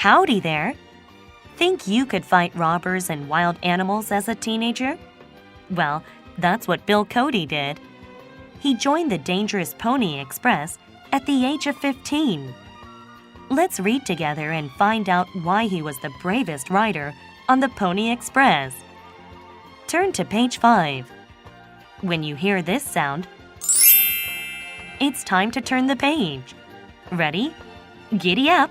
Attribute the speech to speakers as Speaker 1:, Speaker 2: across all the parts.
Speaker 1: Howdy there! Think you could fight robbers and wild animals as a teenager? Well, that's what Bill Cody did. He joined the Dangerous Pony Express at the age of 15. Let's read together and find out why he was the bravest rider on the Pony Express. Turn to page 5. When you hear this sound, it's time to turn the page. Ready? Giddy up!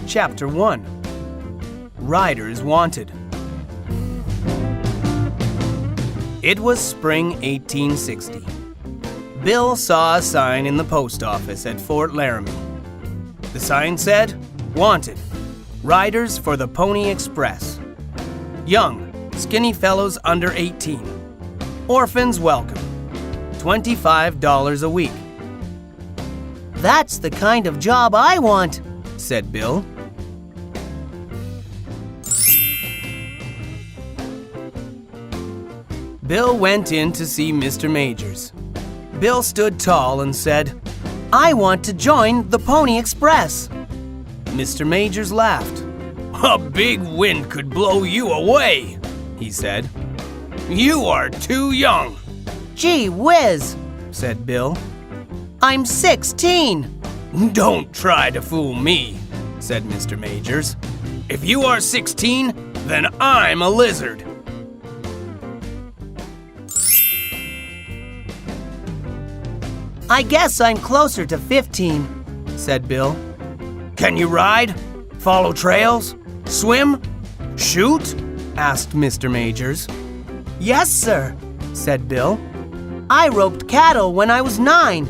Speaker 2: Chapter 1. Riders Wanted. It was spring 1860. Bill saw a sign in the post office at Fort Laramie. The sign said, "Wanted, riders for the Pony Express. Young, skinny fellows under 18. Orphans welcome. $25 a week."
Speaker 3: "That's the kind of job I want,"
Speaker 2: said Bill. Bill went in to see Mr. Majors. Bill stood tall and said,
Speaker 3: "I want to join the Pony Express."
Speaker 2: Mr. Majors laughed. "A big wind could blow you away," he said. "You are too young."
Speaker 3: "Gee whiz,"
Speaker 2: said Bill.
Speaker 3: "I'm 16.
Speaker 2: "Don't try to fool me," said Mr. Majors. "If you are 16, then I'm a lizard."
Speaker 3: "I guess I'm closer to 15,
Speaker 2: said Bill. "Can you ride? Follow trails? Swim? Shoot?" asked Mr. Majors.
Speaker 3: "Yes, sir,"
Speaker 2: said Bill.
Speaker 3: "I roped cattle when I was 9,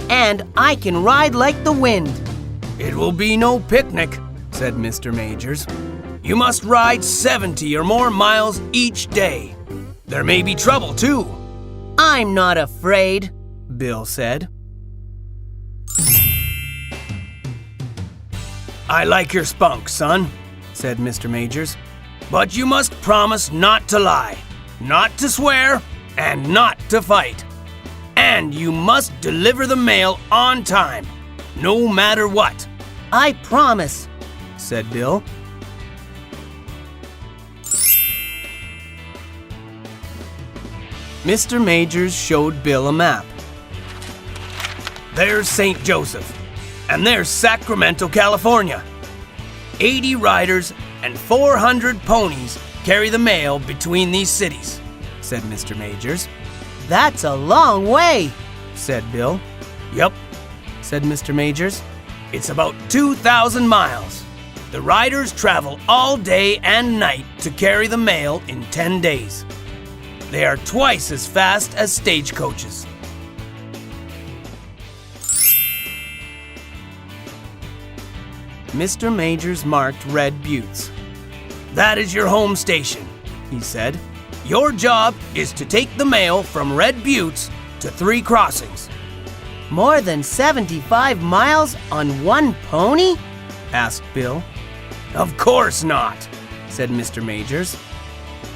Speaker 3: and I can ride like the wind."
Speaker 2: "It will be no picnic," said Mr. Majors. "You must ride 70 or more miles each day. There may be trouble, too."
Speaker 3: "I'm not afraid,"
Speaker 2: Bill said. "I like your spunk, son," said Mr. Majors. "But you must promise not to lie, not to swear, and not to fight. And you must deliver the mail on time, no matter what."
Speaker 3: "I promise,"
Speaker 2: said Bill. Mr. Majors showed Bill a map. "There's St. Joseph, and there's Sacramento, California. 80 riders and 400 ponies carry the mail between these cities," said Mr. Majors.
Speaker 3: "That's a long way,"
Speaker 2: said Bill. "Yep," said Mr. Majors. "It's about 2,000 miles. The riders travel all day and night to carry the mail in 10 days. They are twice as fast as stagecoaches." Mr. Majors marked Red Buttes. "That is your home station," he said. "Your job is to take the mail from Red Buttes to 3 crossings."
Speaker 3: "More than 75 miles on one pony?"
Speaker 2: asked Bill. "Of course not," said Mr. Majors.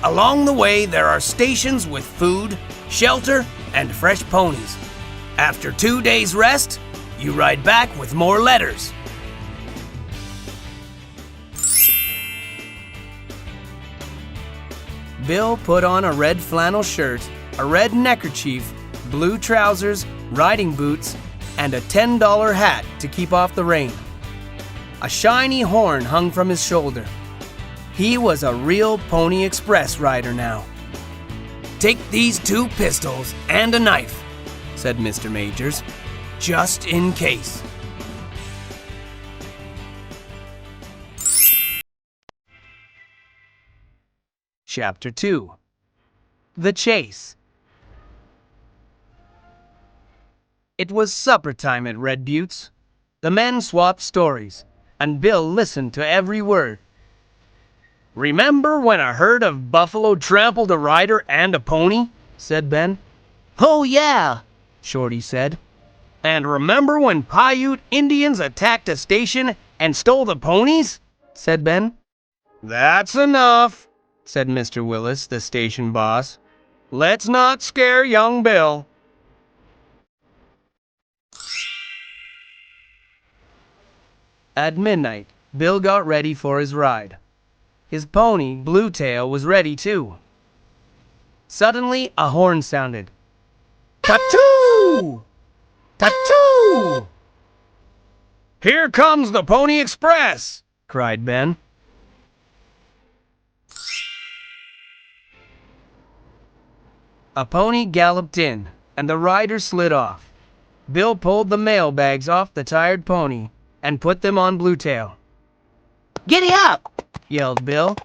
Speaker 2: "Along the way, there are stations with food, shelter, and fresh ponies. After 2 days' rest, you ride back with more letters." Bill put on a red flannel shirt, a red neckerchief, blue trousers, riding boots, and a $10 hat to keep off the rain. A shiny horn hung from his shoulder. He was a real Pony Express rider now. "Take these 2 pistols and a knife," said Mr. Majors, "just in case." Chapter 2. The Chase. It was supper time at Red Buttes. The men swapped stories, and Bill listened to every word. "Remember when a herd of buffalo trampled a rider and a pony?" said Ben.
Speaker 3: "Oh, yeah,"
Speaker 2: Shorty said. "And remember when Paiute Indians attacked a station and stole the ponies?" said Ben. "That's enough," said Mr. Willis, the station boss. Let's not scare young Bill. At midnight, Bill got ready for his ride. His pony, Blue Tail, was ready too. Suddenly, a horn sounded. Tattoo! Tattoo! Here comes the Pony Express! Cried Ben. A pony galloped in, and the rider slid off. Bill pulled the mailbags off the tired pony and put them on Blue Tail.
Speaker 3: Giddy up!
Speaker 2: Yelled Bill.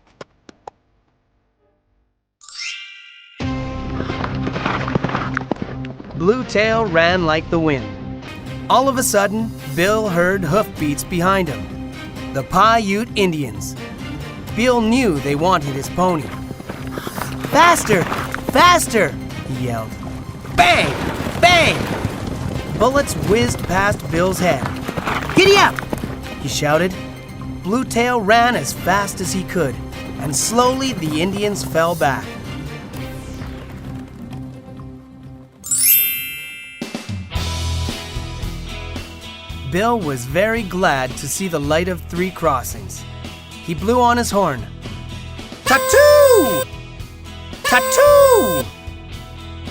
Speaker 2: Blue Tail ran like the wind. All of a sudden, Bill heard hoofbeats behind him. The Paiute Indians. Bill knew they wanted his pony.
Speaker 3: Faster! Faster!
Speaker 2: He yelled. Bang! Bang! Bullets whizzed past Bill's head.
Speaker 3: Giddy up!
Speaker 2: He shouted. Blue Tail ran as fast as he could, and slowly the Indians fell back. Bill was very glad to see the light of 3 crossings. He blew on his horn. Tattoo! Tattoo!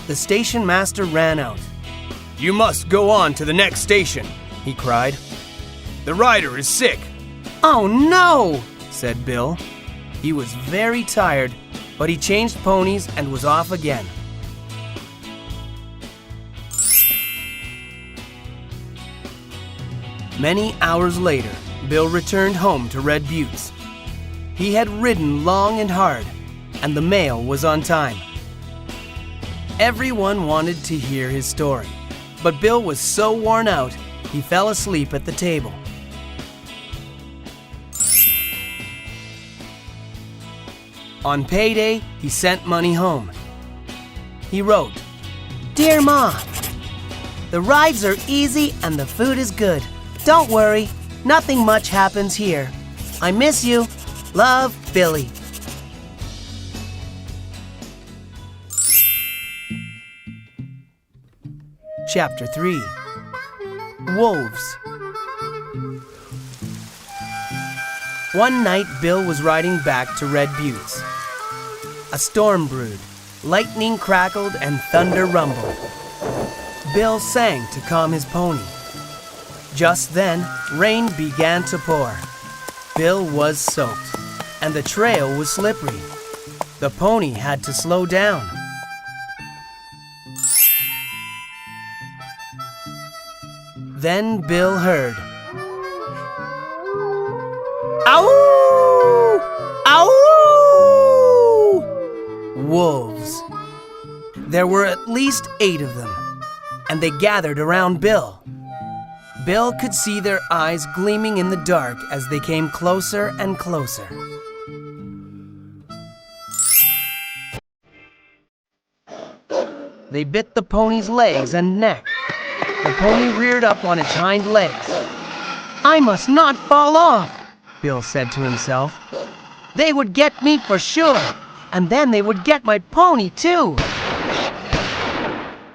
Speaker 2: The station master ran out. You must go on to the next station, he cried. The rider is sick.
Speaker 3: Oh no!
Speaker 2: Said Bill. He was very tired, but he changed ponies and was off again. Many hours later, Bill returned home to Red Buttes. He had ridden long and hard, and the mail was on time. Everyone wanted to hear his story, but Bill was so worn out, he fell asleep at the table. On payday, he sent money home. He wrote,
Speaker 3: Dear Ma, the rides are easy and the food is good. Don't worry, nothing much happens here. I miss you. Love, Billy.
Speaker 2: Chapter 3. Wolves. One night, Bill was riding back to Red Buttes. A storm brewed, lightning crackled, and thunder rumbled. Bill sang to calm his pony. Just then, rain began to pour. Bill was soaked, and the trail was slippery. The pony had to slow down. Then Bill heard, Ow! Ow! Wolves. There were at least 8 of them, and they gathered around Bill. Bill could see their eyes gleaming in the dark as they came closer and closer. They bit the pony's legs and neck. The pony reared up on its hind legs.
Speaker 3: I must not fall off,
Speaker 2: Bill said to himself.
Speaker 3: They would get me for sure, and then they would get my pony too.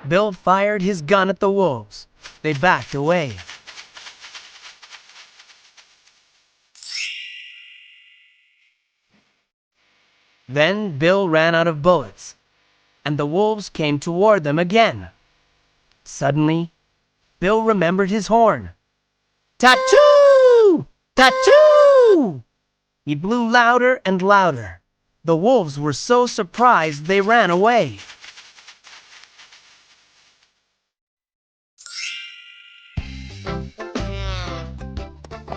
Speaker 2: Bill fired his gun at the wolves. They backed away. Then Bill ran out of bullets, and the wolves came toward them again. Suddenly, Bill remembered his horn.
Speaker 3: Tattoo! Tattoo!
Speaker 2: He blew louder and louder. The wolves were so surprised they ran away.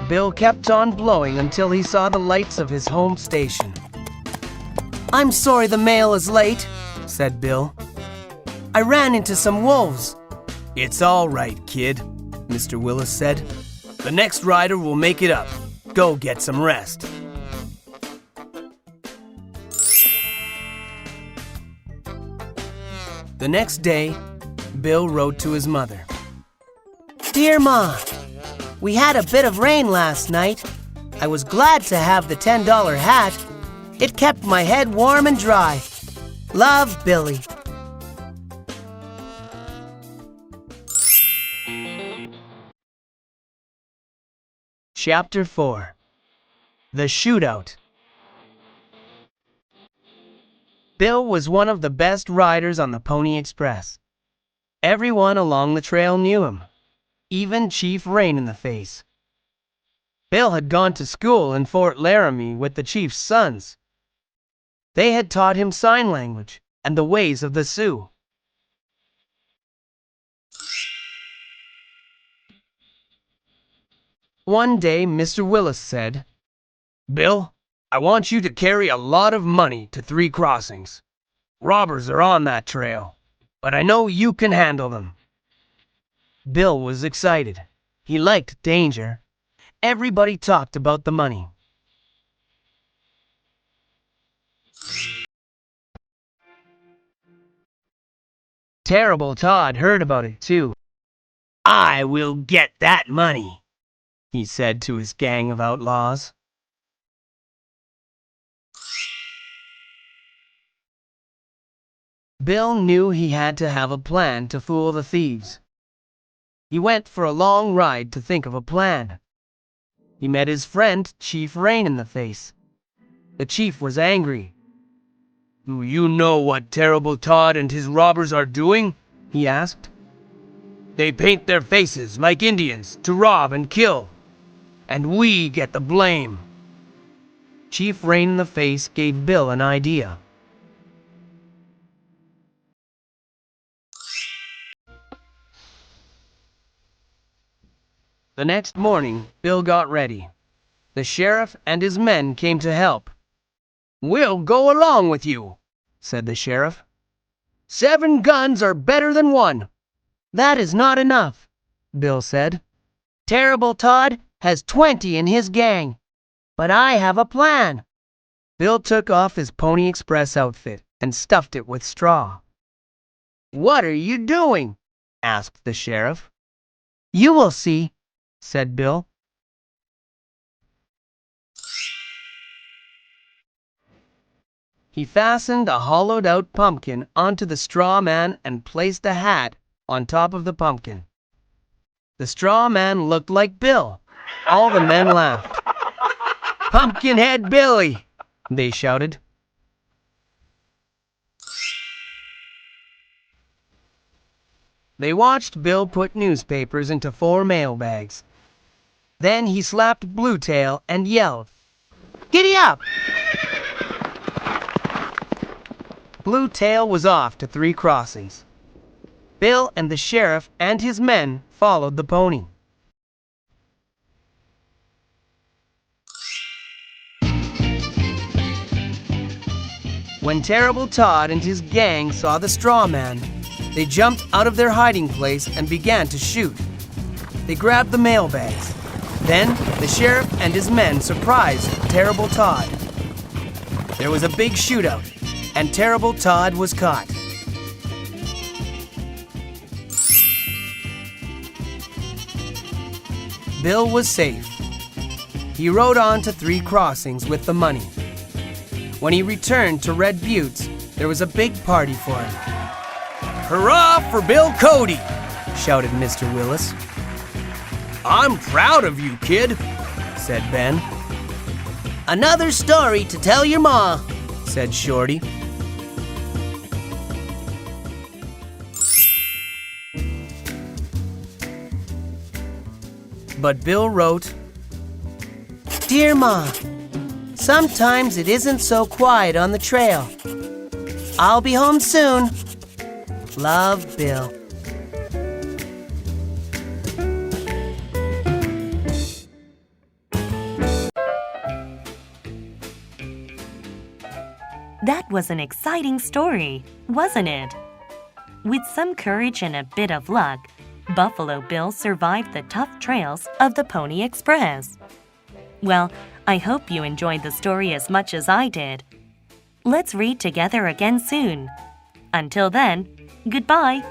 Speaker 2: Bill kept on blowing until he saw the lights of his home station. I'm sorry the mail is late, said Bill. I ran into some wolves. It's all right, kid, Mr. Willis said. The next rider will make it up. Go get some rest. The next day, Bill wrote to his mother.
Speaker 3: Dear Ma, we had a bit of rain last night. I was glad to have the $10 hat. It kept my head warm and dry. Love, Billy.
Speaker 2: Chapter 4. The Shootout. Bill was one of the best riders on the Pony Express. Everyone along the trail knew him, even Chief Rain-in-the-Face. Bill had gone to school in Fort Laramie with the chief's sons. They had taught him sign language and the ways of the Sioux. One day, Mr. Willis said, "Bill, I want you to carry a lot of money to Three Crossings. Robbers are on that trail, but I know you can handle them." Bill was excited. He liked danger. Everybody talked about the money. Terrible Todd heard about it too. "I will get that money," he said to his gang of outlaws. Bill knew he had to have a plan to fool the thieves. He went for a long ride to think of a plan. He met his friend, Chief Rain-in-the-Face. The chief was angry. "Do you know what Terrible Todd and his robbers are doing?" he asked. "They paint their faces like Indians to rob and kill, and we get the blame." Chief Rain-in-the-Face gave Bill an idea. The next morning, Bill got ready. The sheriff and his men came to help. "We'll go along with you," said the sheriff. "7 guns are better than 1.
Speaker 3: That is not enough," Bill said. "Terrible Todd has 20 in his gang, but I have a plan."
Speaker 2: Bill took off his Pony Express outfit and stuffed it with straw. "What are you doing?" asked the sheriff.
Speaker 3: "You will see," said Bill.
Speaker 2: He fastened a hollowed-out pumpkin onto the straw man and placed a hat on top of the pumpkin. The straw man looked like Bill. All the men laughed. "Pumpkinhead Billy!" they shouted. They watched Bill put newspapers into 4 mail bags. Then he slapped Bluetail and yelled, "Giddy up!" Bluetail was off to Three Crossings. Bill and the sheriff and his men followed the pony. When Terrible Todd and his gang saw the straw man, they jumped out of their hiding place and began to shoot. They grabbed the mailbags. Then the sheriff and his men surprised Terrible Todd. There was a big shootout, and Terrible Todd was caught. Bill was safe. He rode on to Three Crossings with the money. When he returned to Red Buttes, there was a big party for him. "Hurrah for Bill Cody!" shouted Mr. Willis. "I'm proud of you, kid," said Ben.
Speaker 3: "Another story to tell your ma,"
Speaker 2: said Shorty. But Bill wrote,
Speaker 3: "Dear Ma, sometimes it isn't so quiet on the trail. I'll be home soon. Love, Bill."
Speaker 1: That was an exciting story, wasn't it? With some courage and a bit of luck, Buffalo Bill survived the tough trails of the Pony Express. Well, I hope you enjoyed the story as much as I did. Let's read together again soon. Until then, goodbye.